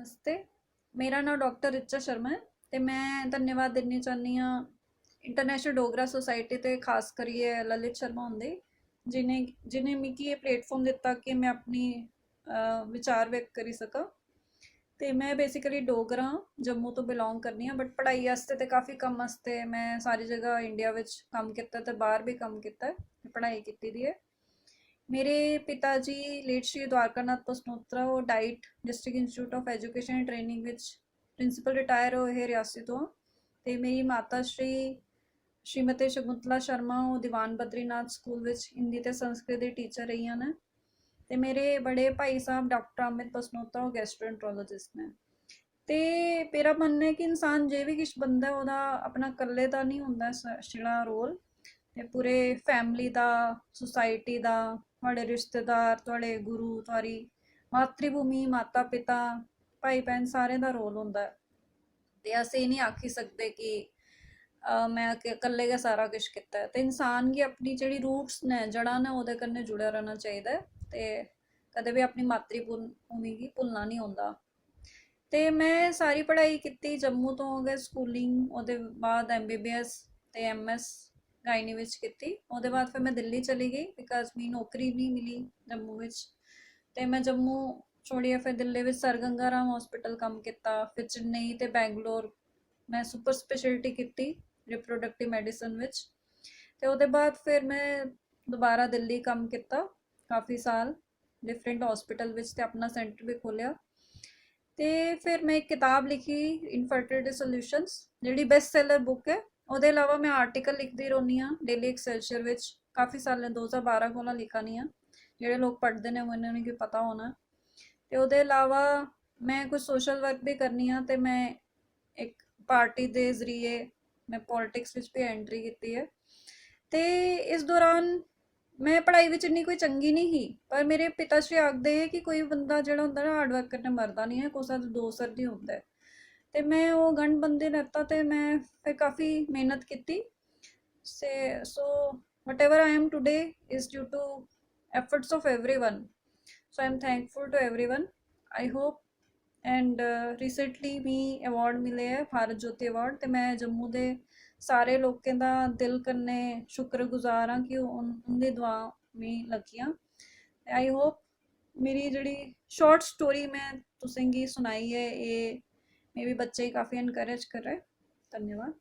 नमस्ते। मेरा नाम डॉक्टर रिचा शर्मा है ते मैं धन्यवाद देना चाहनी हाँ इंटरनेशनल डोगरा सोसाइटी ते खास करिए ललित शर्मा होंदे जिन्हें जिन्हें मिगी ये प्लेटफॉर्म दिता कि मैं अपनी विचार व्यक्त करी सका। ते मैं बेसिकली डोगरा हाँ, जम्मू तो बिलोंग करनी हाँ, बट पढ़ाई वास्ते ते काफ़ी कम वास्ते मैं सारी जगह इंडिया विच कम किया ते बाहर भी कम किया, पढ़ाई की दी है। मेरे पिताजी लेट श्री द्वारकानाथ पसनोत्रा वो diet district institute of education and training which principal retire होए रियासी तो। ते मेरी माता श्रीमती शकुंतला शर्मा वो दीवान बद्रीनाथ स्कूल विच हिंदी ते संस्कृत की टीचर रही हैं। ते मेरे बड़े भाई साहब डॉक्टर अमित पसनोत्रा वो गैस्ट्रोएंट्रोलॉजिस्ट ने। ते मेरा मनना है कि इंसान जे भी किश बनता है वह अपना कल्ले का नहीं होंदा छड़ा रोल, ते पूरे फैमिली का, सोसाइटी का, थोड़े रिश्तेदार, थोड़े गुरु, थोड़ी मातृभूमि, माता पिता, भाई भैन सारे का रोल होंदा है। ते अस ये नहीं आखी सकते कि मैं कल्ले गै सारा कुछ किया है। तो इंसान की अपनी जी रूट्स ने जड़ा ने वो कन्नै जुड़े रहना चाहिए, तो कदे भी अपनी मातृभूमि की भुलना नहीं होंदा। तो मैं सारी पढ़ाई की जम्मू तो गए स्कूलिंग, वो बाद MBBS ते MS गायनी विच की। वो बाद फिर मैं दिल्ली चली गई बिकॉज मी नौकरी नहीं मिली जम्मू विच। ते मैं जम्मू छोड़िए फिर दिल्ली विच सर गंगा राम हॉस्पिटल कम किया, फिर चेन्नई ते बैंगलोर मैं सुपर स्पैशलिटी की रिप्रोडक्टिव मेडिसिन विच। तो वो बाद फिर मैं दोबारा दिल्ली कम किया काफ़ी साल डिफरेंट हॉस्पिटल विच, ते अपना सेंटर भी खोलिया। तो फिर मैं एक किताब लिखी इनफर्टिलिटी सोल्यूशंस जी बेस्ट सेलर बुक है। वो अलावा मैं आर्टिकल लिखती रहनी हाँ डेली एक्सेलशियर विच, काफ़ी साल 2012 को लिखा नहीं हाँ, जोड़े लोग पढ़ते हैं उन्होंने की पता होना। तो वो अलावा मैं कुछ सोशल वर्क भी करनी हाँ, तो मैं एक पार्टी के जरिए मैं पॉलिटिक्स विच भी एंट्री की है। तो इस दौरान मैं पढ़ाई में इन्नी कोई चंगी नहीं ही, पर मेरे पिता श्री आखते है कि कोई बंदा जो होंगे ना हार्डवर्क करने मरदा नहीं है, कुछ दो सर नहीं होंगे। तो मैं वो गंढ बंदे लैता, तो मैं फिर काफ़ी मेहनत की से so whatever I am today is due to efforts of everyone. So I am thankful to everyone. I hope and recently मी अवार्ड मिले है भारत ज्योति अवार्ड, तो मैं जम्मू के सारे लोगों का दिल कन्ने शुक्रगुजार हाँ कि उनकी दुआ में लगियाँ। आई होप मेरी जी शॉर्ट स्टोरी मैं तुसेंगी सुनाई है, ये मे बी बच्चे काफ़ी इनकरेज कर रहे। धन्यवाद।